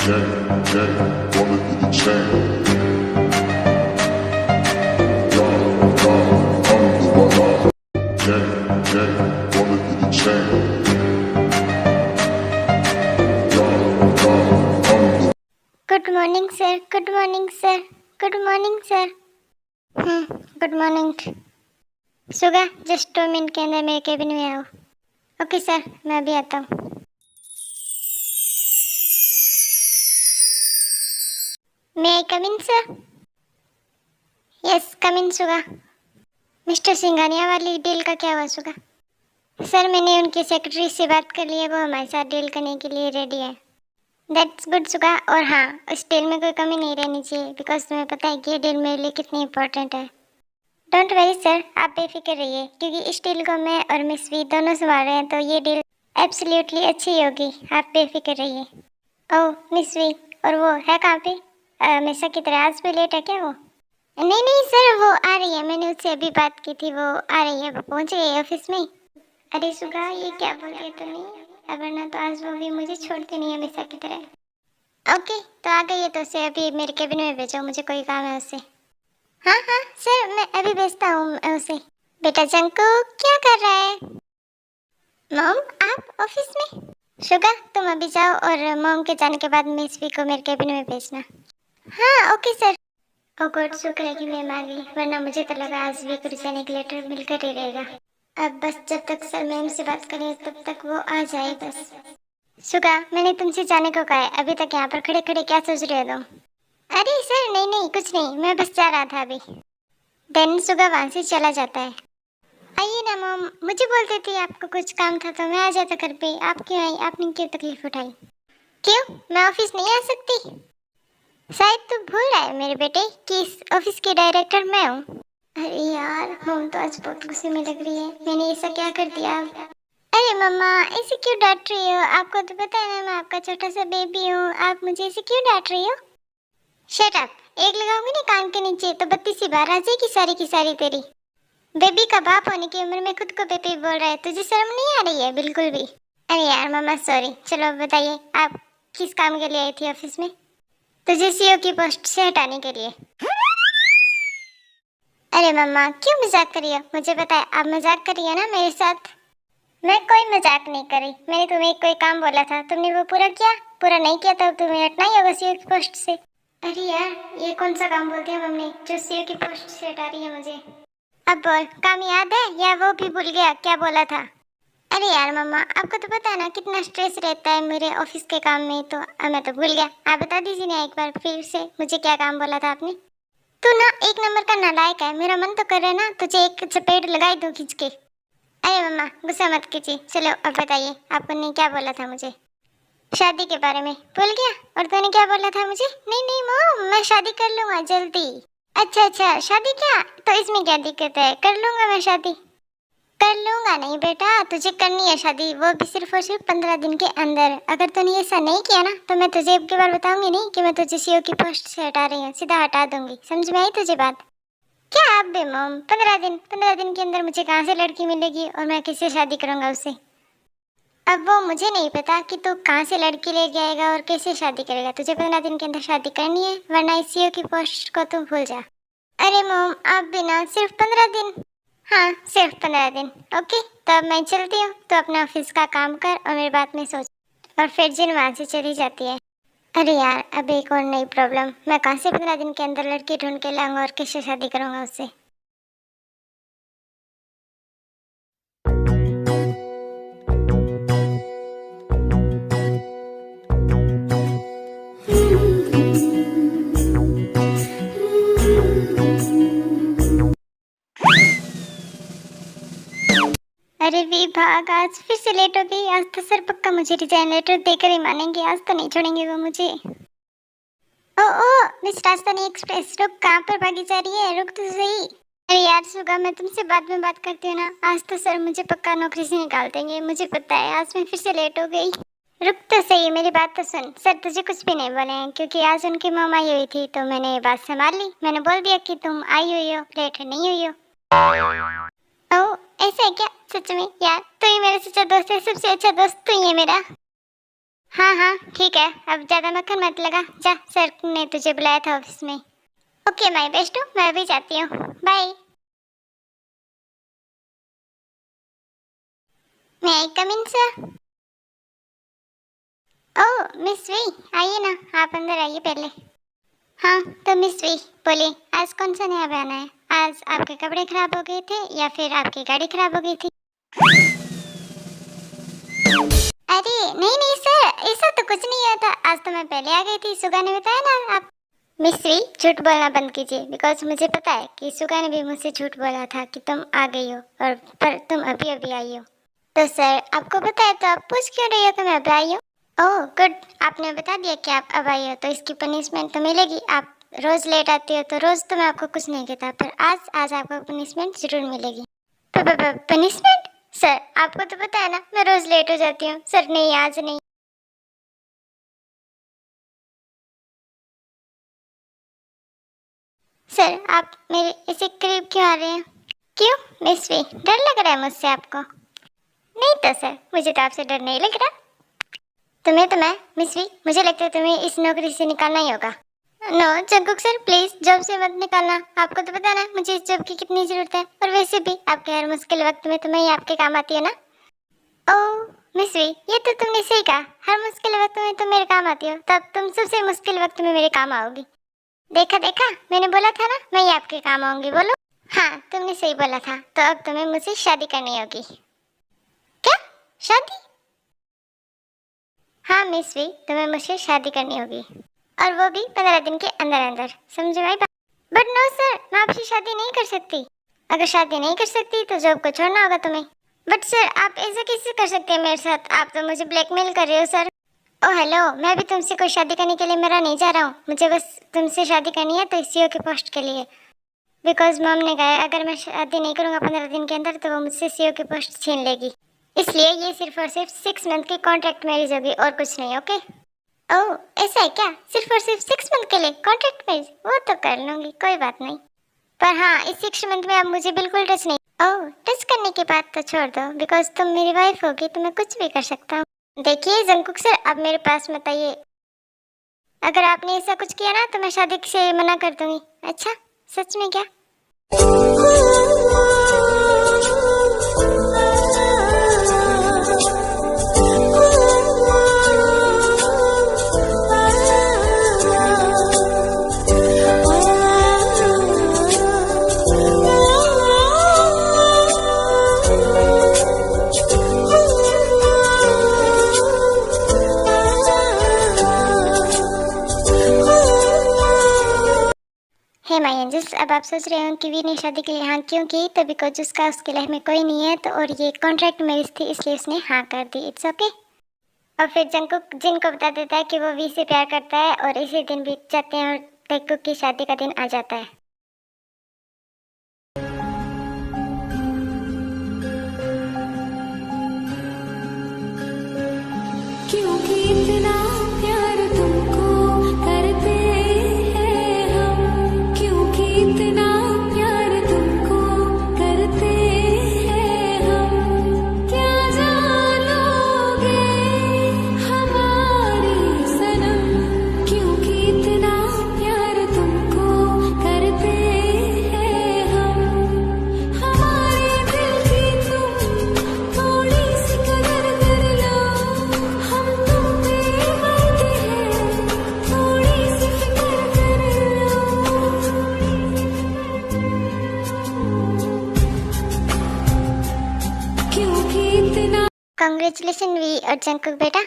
Good morning sir, good morning sir, good morning sir. Good morning. सुगा, just 2 minute के अंदर मेरे cabin में आओ। ओके सर, मैं अभी आता हूँ। मे आई कम इन सर? यस, कम इन सुगा। मिस्टर सिंघानिया वाली डील का क्या हुआ सुगा? सर, मैंने उनकी सेक्रेटरी से बात कर ली है, वो हमारे साथ डील करने के लिए रेडी है। दैट्स गुड सुगा। और हाँ, उस डील में कोई कमी नहीं रहनी चाहिए, बिकॉज तुम्हें पता है कि ये डील मेरे लिए कितनी इंपॉर्टेंट है। डोंट वरी सर, आप बेफिक्र रहिए, क्योंकि इस डील को मैं और मिस वी दोनों संभाल रहे हैं, तो ये डील एब्सोल्युटली अच्छी होगी। आप बेफिक्र रहिए। ओह मिस वी, और वो है कहाँ पे? हमेशा की तरह आज भी लेट है क्या वो? नहीं नहीं सर, वो आ रही है, मैंने उससे अभी बात की थी, वो आ रही है, वो पहुँच गई है ऑफिस में। अरे सुगा, ये क्या बोल रही तो नहीं, वरना तो आज वो भी मुझे छोड़ती नहीं हमेशा की तरह। ओके, तो आ गई है तो उसे अभी मेरे केबिन में भेजो, मुझे कोई काम है उससे। हाँ हाँ सर, मैं अभी भेजता हूँ उसे। बेटा जंकू, क्या कर रहा है? मॉम, आप ऑफिस में? शुगा, तुम अभी जाओ और मॉम के जाने के बाद मिस वी को मेरे केबिन में भेजना। हाँ ओके सर। ओ गॉड, शुक्र है कि मैम आ गई, वरना मुझे तो लगा आज वी को रिजाइनिंग का लेटर मिलकर ही रहेगा। अब बस जब तक सर मैम से बात करें तब तक वो आ जाए बस। शुगा, मैंने तुमसे जाने को कहा है, अभी तक यहाँ पर खड़े खड़े क्या सोच रहे हो तुम? अरे सर, नहीं नहीं कुछ नहीं, मैं बस जा रहा था अभी। देन शुगा वहाँ से चला जाता है। आइए ना मॉम, मुझे बोलते थे आपको कुछ काम था तो मैं आ जाता घर पे, आप क्यों आई? आपने क्यों तकलीफ उठाई? क्यों, मैं ऑफिस नहीं आ सकती? शायद तू भूल रहा है मेरे बेटे कि इस ऑफिस की डायरेक्टर मैं हूँ। अरे यार, मॉम तो आज बहुत गुस्से में लग रही है, मैंने ऐसा क्या कर दिया? अरे मम्मा, ऐसे क्यों डांट रही हो? आपको तो पता है ना मैं आपका छोटा सा बेबी हूँ, आप मुझे ऐसे क्यों डांट रही हो? शट अप, एक लगाऊंगी ना कान के नीचे तो 32 बार आ जाएगी सारी की सारी तेरी। बेबी का बाप होने की उम्र में खुद को बेबी बोल रहा है, तुझे शर्म नहीं आ रही है बिल्कुल भी? अरे यार मम्मा सॉरी। चलो बताइए, आप किस काम के लिए आई थी ऑफिस में? तुझे सीईओ की पोस्ट से हटाने के लिए। अरे मम्मा, क्यों मजाक कर रही हो? मुझे पता है आप मजाक कर रही हो ना मेरे साथ। मैं कोई मजाक नहीं कर रही, मैंने तुम्हें कोई काम बोला था, तुमने वो पूरा किया? पूरा नहीं किया तो तुम्हें हटना ही होगा सीईओ की पोस्ट से। अरे यार, ये कौन सा काम बोल दिया मम्मी जो सीईओ की पोस्ट से हटा रही है मुझे? अब बोल, काम याद है या वो भी भूल गया क्या बोला था? अरे यार मम्मा, आपको तो पता है ना कितना स्ट्रेस रहता है मेरे ऑफिस के काम में, तो मैं तो भूल गया। आप बता दीजिए ना एक बार फिर से, मुझे क्या काम बोला था आपने? तू ना एक नंबर का नालायक है, मेरा मन तो कर रहा है ना तुझे एक चपेट लगाई दो खींच के। अरे मम्मा, गुस्सा मत कीजिए। चलो अब बताइए, आपने क्या बोला था मुझे? शादी के बारे में भूल गया? और तूने क्या बोला था मुझे? नहीं नहीं मॉम, मैं शादी कर लूंगा जल्दी। अच्छा अच्छा, शादी क्या? तो इसमें क्या दिक्कत है, कर लूंगा मैं शादी। कर लूंगा नहीं बेटा, तुझे करनी है शादी, वो भी सिर्फ और सिर्फ 15 दिन के अंदर। अगर तूने ऐसा नहीं किया ना तो मैं तुझे एक बार बताऊंगी नहीं कि मैं तुझे सीईओ की पोस्ट से हटा रही हूँ, सीधा हटा दूंगी। समझ में आई तुझे बात? क्या आप भी मॉम, 15 दिन के अंदर मुझे कहाँ से लड़की मिलेगी और मैं किससे शादी करूंगा उससे? अब वो मुझे नहीं पता कि तू कहाँ से लड़की लेके आएगा और कैसे शादी करेगा, तुझे 15 दिन के अंदर शादी करनी है, वरना इस सीईओ की पोस्ट को तू भूल जा। अरे मॉम, आप भी ना, सिर्फ 15 दिन। हाँ, सिर्फ 15 दिन। ओके, तो अब मैं चलती हूँ, तो अपना ऑफिस का काम कर और मेरी बात में सोच। और फिर जिन वहाँ से चली जाती है। अरे यार, अब एक और नई प्रॉब्लम, मैं कहाँ से 15 दिन के अंदर लड़की ढूंढ के लाऊंगा और कैसे शादी करूंगा उससे? अरे विभाग, आज फिर से लेट हो गई। आज तो सर पक्का मुझे रिजाइन लेटर देकर ही मानेंगे, आज तो नहीं छोड़ेंगे वो मुझे। ओ ओ मिस राजधानी एक्सप्रेस, रुक, कहाँ पर भागी जा रही है? रुक तो सही। अरे यार सुगा, मैं तुमसे बाद में बात करती हूँ ना, आज तो सर मुझे पक्का नौकरी से निकाल देंगे, मुझे पता है। आज मैं फिर से लेट हो गई। रुक तो सही, मेरी बात तो सुन। सर तुझे कुछ भी नहीं बोले हैं, क्योंकि आज उनकी मॉम आई हुई थी तो मैंने ये बात संभाल ली। मैंने बोल दिया कि तुम आई हुई हो, लेट नहीं हुई हो। ओह, ऐसा है क्या? सच में यार, तू ही मेरा सच्चा दोस्त है, सबसे अच्छा दोस्त तू ही है मेरा। हाँ हाँ ठीक है, अब ज़्यादा मक्खन मत लगा, जा, सर ने तुझे बुलाया था ऑफिस में। ओके माय बेस्ट, मैं भी जाती हूँ, बाय। मैं आई कम इन सर? ओह मिस वी, आइए ना, आप अंदर आइए पहले। हाँ तो मिस वी, बोलिए आज कौन सा नया बयान है? आज आपके कपड़े खराब हो गए थे या फिर आपकी गाड़ी खराब हो गई थी? अरे नहीं नहीं सर, ऐसा तो कुछ नहीं हुआ था, आज तो मैं पहले आ गई थी, सुगा ने बताया ना आप। मिस्री झूठ बोलना बंद कीजिए, बिकॉज मुझे पता है कि सुगा ने भी मुझसे झूठ बोला था कि तुम आ गई हो, और पर तुम अभी अभी आई हो। तो सर आपको पता है तो आप पूछ क्यों रही हो कि मैं अब आई हूँ? ओह गुड, आपने बता दिया कि आप अब आई हो, तो इसकी पनिशमेंट तो मिलेगी। आप रोज लेट आती हो तो रोज तो मैं आपको कुछ नहीं कहता, पर आज आज आपको पनिशमेंट जरूर मिलेगी। पनिशमेंट? सर आपको तो पता है ना मैं रोज लेट हो जाती हूँ। सर नहीं, आज नहीं। सर आप मेरे ऐसे करीब क्यों आ रहे हैं? क्यों मिस वी, डर लग रहा है मुझसे आपको? नहीं तो सर, मुझे तो आपसे डर नहीं लग रहा। तुम्हें मिस वी, मुझे लगता है तुम्हें इस नौकरी से निकालना ही होगा। No Jungkook sir, please job से मत निकालना, आपको तो पता है ना मुझे इस जॉब की कितनी जरूरत है, और वैसे भी आपके हर मुश्किल वक्त में तो मैं ही आपके काम आती है ना। ओह मिस वी, ये तो तुमने सही कहा, हर मुश्किल वक्त में तुम मेरे काम आती हो, तब तुम सबसे मुश्किल वक्त में मेरे काम आओगी। देखा देखा, मैंने बोला था ना मैं ही आपके काम आऊंगी, बोलो। हाँ तुमने सही बोला था, तो अब तुम्हें मुझसे शादी करनी होगी। क्या? शादी? हाँ मिस वी, तुम्हें मुझसे शादी करनी होगी, और वो भी 15 दिन के अंदर अंदर, समझ में आई बात? बट नो सर, मैं आपसे शादी नहीं कर सकती। अगर शादी नहीं कर सकती तो जॉब को छोड़ना होगा तुम्हें। बट सर आप ऐसा कैसे कर सकते हैं मेरे साथ, आप तो मुझे ब्लैकमेल कर रहे हो सर। ओ हेलो, मैं भी तुमसे कोई शादी करने के लिए मेरा नहीं जा रहा हूँ, मुझे बस तुमसे शादी करनी है तो सीईओ के पोस्ट के लिए, बिकॉज मॉम ने कहा है अगर मैं शादी नहीं करूँगा 15 दिन के अंदर तो वो मुझसे सीईओ की पोस्ट छीन लेगी, इसलिए ये सिर्फ और सिर्फ 6 मंथ की कॉन्ट्रैक्ट मैरिज होगी और कुछ नहीं। ओके? ओह ऐसा है क्या, सिर्फ और सिर्फ 6 मंथ के लिए कॉन्ट्रैक्ट मैरिज? वो तो कर लूँगी, कोई बात नहीं, पर हाँ इस 6 मंथ में आप मुझे बिल्कुल टच नहीं। ओह टच करने की बात तो छोड़ दो, बिकॉज तुम मेरी वाइफ होगी तो मैं कुछ भी कर सकता हूँ। देखिए जंकुक सर, आप मेरे पास मत आइए, अगर आपने ऐसा कुछ किया ना तो मैं शादी से मना कर दूंगी। अच्छा सच में क्या? हे माय एंजल्स, अब आप सोच रहे हो कि वी ने शादी के लिए हाँ क्यों की, तो बिकॉज उसका उसके लाइफ में कोई नहीं है, तो और ये कॉन्ट्रैक्ट मैरिज थी इसलिए उसने हाँ कर दी। It's okay. और फिर जंकुक जिन को बता देता है कि वो वी से प्यार करता है, और इसी दिन बीत जाते हैं और टेकुक की शादी का दिन आ जाता है। क्योंकि इतना प्यार तुमको करते हैं हम, क्योंकि इतना प्यार तुमको करते हैं हम, क्या जानोगे हमारी सनम, क्योंकि इतना प्यार तुमको करते हैं हम, हमारे दिल की तुम थोड़ी सी कदर कर लो, हम तुम पे मरते हैं, थोड़ी सी फिक्र कर लो, क्योंकि इतना। कांग्रेचुलेशन वी और जंकुक बेटा,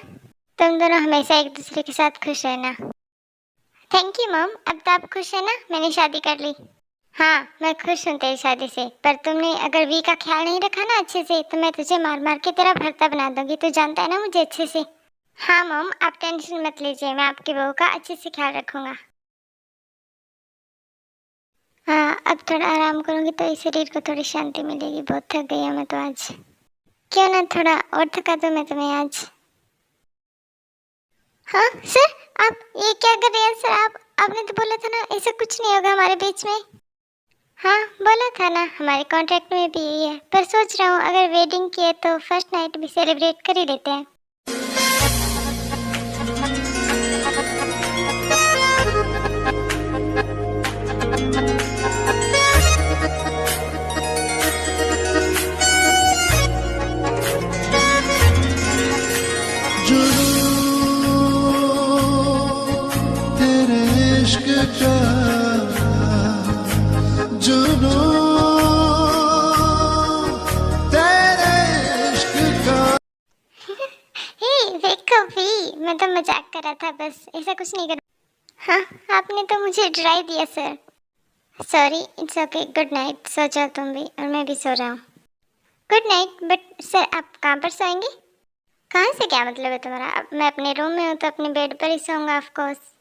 तुम दोनों हमेशा एक दूसरे के साथ खुश रहना। थैंक यू मॉम, अब तो आप खुश है ना, मैंने शादी कर ली। हाँ मैं खुश हूँ तेरी शादी से, पर तुमने अगर वी का ख्याल नहीं रखा ना अच्छे से, तो मैं तुझे मार मार के तेरा भरता बना दूंगी, तू जानता है ना मुझे अच्छे से। हाँ मॉम आप टेंशन मत लीजिए, मैं आपकी बहू का अच्छे से ख्याल रखूंगा। हाँ अब थोड़ा आराम करूंगी तो इस शरीर को थोड़ी शांति मिलेगी, बहुत थक गई हूँ मैं तो आज। क्यों ना थोड़ा और थका दूँ मैं तुम्हें आज। हाँ सर, आप ये क्या कर रहे हैं सर? आपने तो बोला था ना ऐसा कुछ नहीं होगा हमारे बीच में। हाँ बोला था ना, हमारे कॉन्ट्रैक्ट में भी यही है, पर सोच रहा हूँ अगर वेडिंग की है तो फर्स्ट नाइट भी सेलिब्रेट कर ही लेते हैं। देखो भी, मैं तो मजाक कर रहा था बस, ऐसा कुछ नहीं कर। हाँ, आपने तो मुझे डरा दिया sir. Sorry, it's okay, good night. सो जाओ तुम भी, और मैं भी सो रहा हूँ। Good night. बट सर, आप कहाँ पर सोएंगे? कहाँ से क्या मतलब है तुम्हारा? अब मैं अपने रूम में हूँ तो अपने बेड पर ही सोऊंगा ऑफ कोर्स।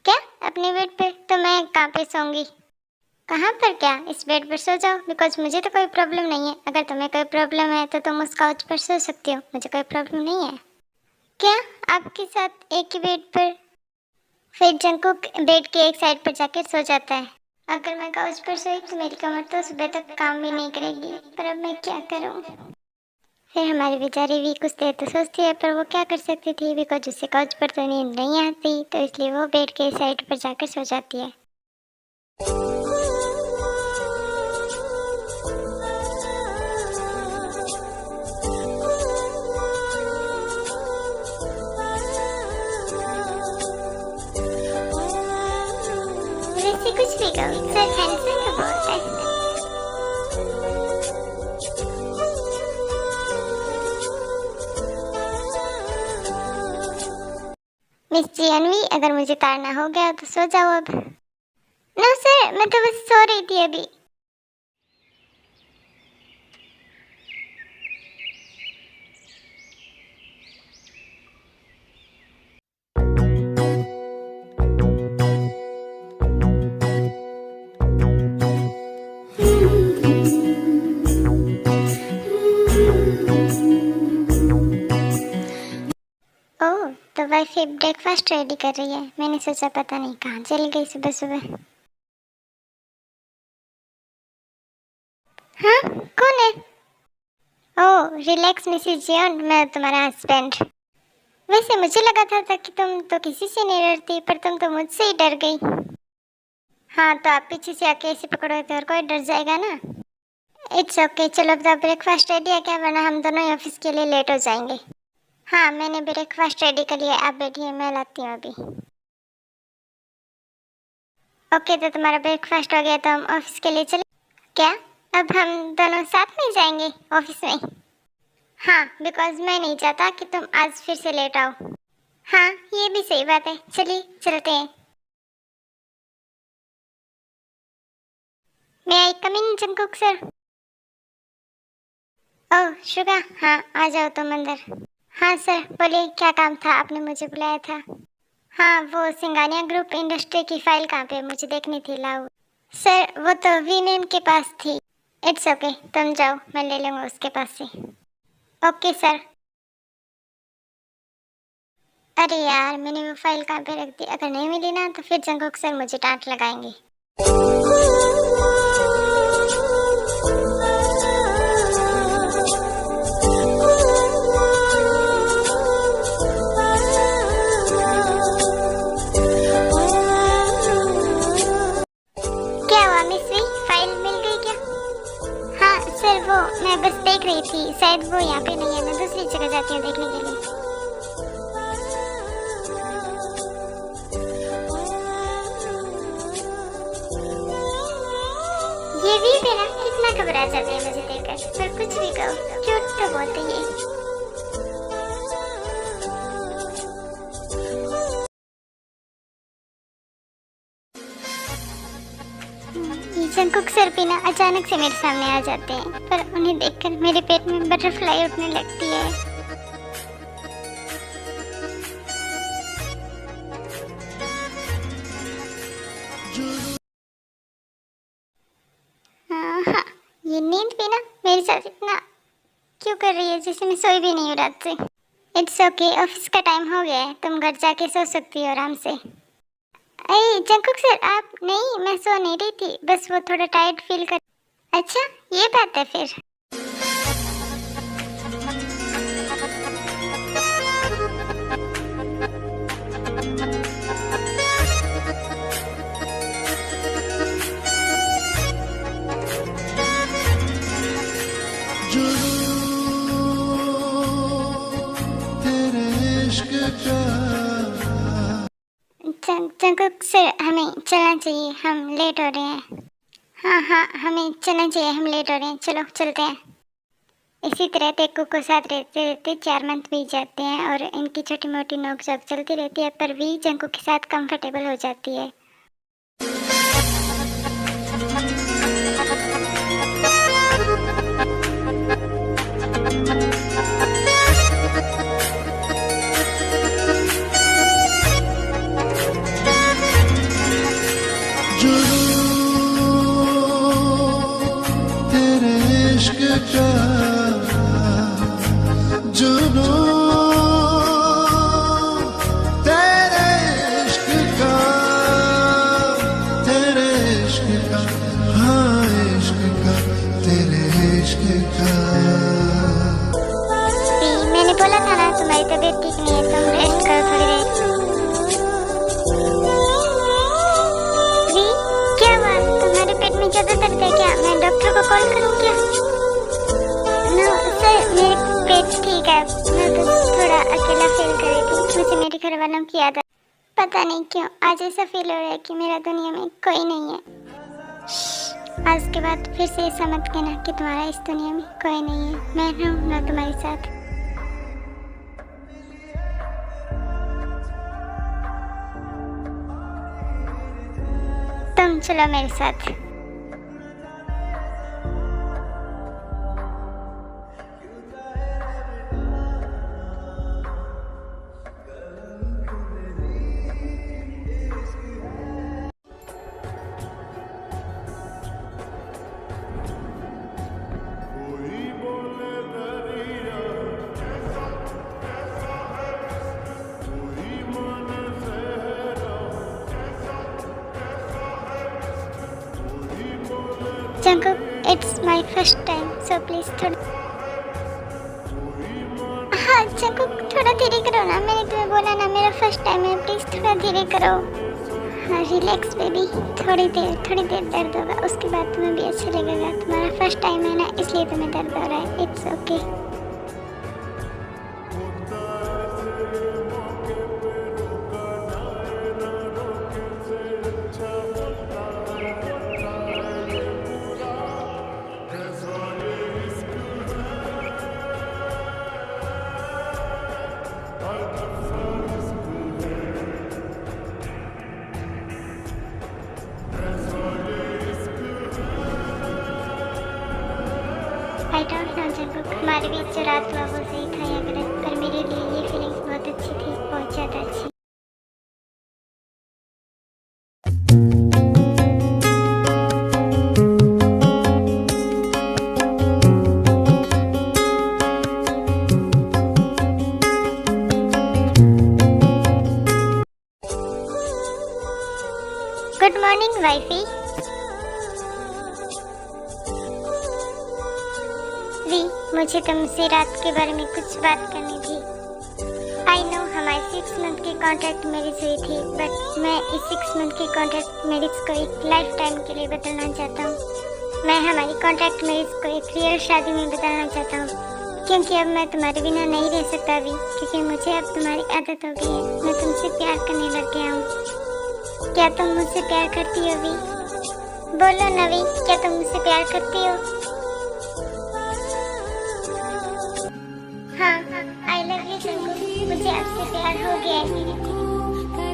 क्या, अपने बेड पे? तो मैं कहाँ पे सोऊंगी? कहाँ पर क्या? इस बेड पर सो जाओ, बिकॉज मुझे तो कोई प्रॉब्लम नहीं है। अगर तुम्हें कोई प्रॉब्लम है तो तुम उस काउच पर सो सकती हो, मुझे कोई प्रॉब्लम नहीं है। क्या, आपके साथ एक ही बेड पर? फिर जंकुक बेड के एक साइड पर जाकर सो जाता है। अगर मैं काउच पर सोई तो मेरी कमर तो सुबह तक काम भी नहीं करेगी, पर अब मैं क्या करूं? फिर हमारी बेचारी भी कुछ देर तो सोचती है, पर वो क्या कर सकती थी, बिकॉज उसे काउच पर तो नींद नहीं आती, तो इसलिए वो बेड के साइड पर जाकर सो जाती है। वैसे कुछ भी कहो, सर हैंडसम तो बहुत है। मिस जियानवी, अगर मुझे ताड़ना हो गया तो सो जाओ अब। नो सर, मैं तो बस सो रही थी अभी। ओह, तो वाइफ ब्रेकफास्ट रेडी कर रही है। मैंने सोचा पता नहीं कहाँ चली गई सुबह सुबह। हाँ, कौन है? ओह, रिलैक्स मिसेस जियोन, मैं तुम्हारा हस्बैंड। वैसे मुझे लगा था कि तुम तो किसी से नहीं डरती, पर तुम तो मुझसे ही डर गई। हाँ, तो आप पीछे से आके ऐसे पकड़ोगे तो और कोई डर जाएगा ना। इट्स ओके, चलो अब ब्रेकफास्ट रेडी है क्या? वरना हम दोनों ही ऑफिस के लिए लेट हो जाएंगे। हाँ, मैंने ब्रेकफास्ट रेडी कर लिया, आप बैठिए, मैं लाती हूँ अभी। ओके, तो तुम्हारा ब्रेकफास्ट हो गया तो हम ऑफिस के लिए चले। क्या, अब हम दोनों साथ में जाएंगे ऑफिस में? हाँ, बिकॉज मैं नहीं चाहता कि तुम आज फिर से लेट आओ। हाँ, ये भी सही बात है, चलिए चलते हैं। मैं आई कम इन जंकुक सर? ओह शुगा, हाँ आ जाओ तुम अंदर। हाँ सर, बोलिए क्या काम था, आपने मुझे बुलाया था? हाँ, वो सिंगानिया ग्रुप इंडस्ट्री की फाइल कहाँ पे, मुझे देखनी थी, लाओ। सर, वो तो वी मैम के पास थी। इट्स ओके, तुम जाओ, मैं ले लूँगा उसके पास से। Okay sir. अरे यार, मैंने वो फाइल कहाँ पे रख दी, अगर नहीं मिली ना तो फिर जंकुक सर मुझे डांट लगाएंगे। क्या हुआ मिस वी, फाइल मिल गई क्या? हाँ सर, वो मैं बस देख रही थी, शायद वो यहाँ पे नहीं है, मैं दूसरी जगह जाती हूँ देखने के लिए। ये भी मेरा कितना घबरा जाते हैं मुझे देखकर, पर कुछ भी कहो, क्यूट तो बहुत है ये। ये जंकुक सर भी ना अचानक से मेरे सामने आ जाते हैं, पर उन्हें देखकर मेरे पेट में बटरफ्लाई उठने लगती है। हाँ हाँ, ये नींद भी ना मेरे साथ इतना क्यों कर रही है, जैसे मैं सोई भी नहीं हूँ रात से। इट्स ओके, ऑफिस का टाइम हो गया है, तुम घर जाके सो सकती हो आराम से। अरे जंकुक सर, आप? नहीं, मैं सो नहीं रही थी, बस वो थोड़ा टायर्ड फील कर। अच्छा, ये बात है फिर। जंकुक सर, हमें चलना चाहिए, हम लेट हो रहे हैं। हाँ हाँ, हमें चलना चाहिए, हम लेट हो रहे हैं, चलो चलते हैं। इसी तरह तेकू को साथ रहते रहते 4 मंथ बीत जाते हैं और इनकी छोटी मोटी नोक-झोंक चलती रहती है, पर वी जंकू के साथ कंफर्टेबल हो जाती है। तेरे इश्क का जुनू, तेरे इश्क का, तेरे इश्क का, हाँ इश्क का, तेरे इश्क का। मैंने बोला था ना तुम्हारी तबीयत ठीक नहीं है, तुम रेस्ट करो थोड़ी देर। वी, क्या हुआ? तुम्हारे पेट में ज्यादा दर्द है क्या? मैं डॉक्टर को कॉल करूं क्या? नो सर, मेरे पेट ठीक है, मैं बस थोड़ा अकेला फील कर रही थी। मुझे मेरे घर वालों की याद, पता नहीं क्यों आज ऐसा फील हो रहा है कि मेरा दुनिया में कोई नहीं है। आज के बाद फिर से ऐसा मत कहना कि तुम्हारा इस दुनिया में कोई नहीं है। मैं हूँ ना तुम्हारे साथ। तुम चलो मेरे साथ। Jungkook, it's my first time, so please थोड़ा। हाँ जंकुक, थोड़ा धीरे करो ना, मैंने तुम्हें बोला ना मेरा फर्स्ट टाइम है, प्लीज थोड़ा धीरे करो। हाँ रिलैक्स बेबी, थोड़ी देर दर्द होगा, उसके बाद तुम्हें भी अच्छा लगेगा। तुम्हारा फर्स्ट टाइम है ना, इसलिए तुम्हें दर्द हो रहा है। It's okay. I don't know Jungkook, हमारे बीच जो रात हुआ वो सही था या गलत, पर मेरे लिए ये फीलिंग्स बहुत अच्छी थी, बहुत ज़्यादा अच्छी। Good morning wifey. वी, मुझे तुमसे रात के बारे में कुछ बात करनी थी। आई नो हमारी 6 मंथ की कॉन्ट्रैक्ट मैरिज हुई थी, बट मैं इस 6 मंथ की कॉन्ट्रैक्ट मैरिज को एक लाइफ टाइम के लिए बदलना चाहता हूँ। मैं हमारी कॉन्ट्रैक्ट मैरिज को एक रियल शादी में बदलना चाहता हूँ, क्योंकि अब मैं तुम्हारे बिना नहीं रह सकता वी, क्योंकि मुझे अब तुम्हारी आदत हो गई है। मैं तुमसे प्यार करने लग गया हूँ। क्या तुम मुझसे प्यार करती हो वी? बोलो ना वी, क्या तुम मुझसे प्यार करती हो? हाँ, आई लव यू जंकुक, मुझे आपसे प्यार हो गया है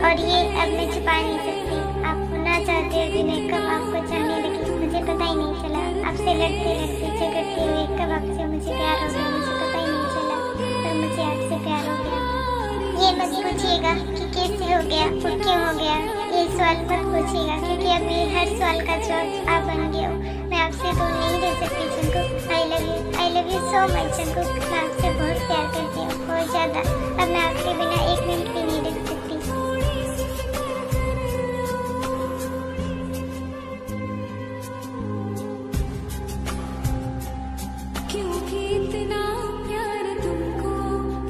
और ये अब मैं छुपा नहीं सकती। आपको ना चाहते हुए भी मैं कब आपको चाहने लगी मुझे पता ही नहीं चला। आपसे लड़ते लड़ते झगड़ते हुए कब आपसे मुझे प्यार हो गया मुझे पता ही नहीं चला, पर मुझे आपसे प्यार हो गया। ये मत पूछिएगा कि कैसे हो गया और क्यों हो गया, ये सवाल मत पूछिएगा, क्योंकि अब ये हर सवाल का जवाब आप बन गए हो। मैं आपसे दूर नहीं रह सकती Jungkook. I love you so much Jungkook. मैं आपसे बहुत प्यार करती हूँ, बहुत ज़्यादा। अब मैं आपके बिना 1 मिनट भी नहीं रह सकती। क्योंकि इतना प्यार तुमको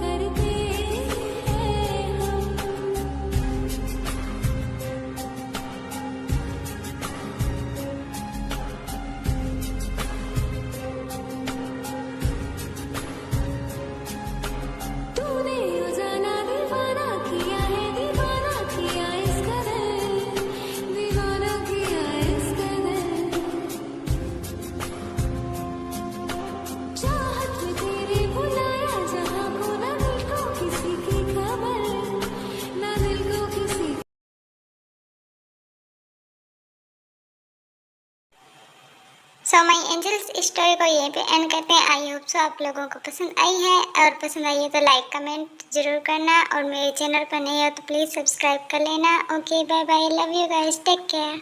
करते हैं हम। तूने उजाला सो माई एंजल्स, इस स्टोरी को यहीं पे एंड करते हैं। आई होप सो आप लोगों को पसंद आई है, और पसंद आई है तो लाइक कमेंट जरूर करना, और मेरे चैनल पर नए हो तो प्लीज़ सब्सक्राइब कर लेना। Okay, bye bye, love you guys, take care.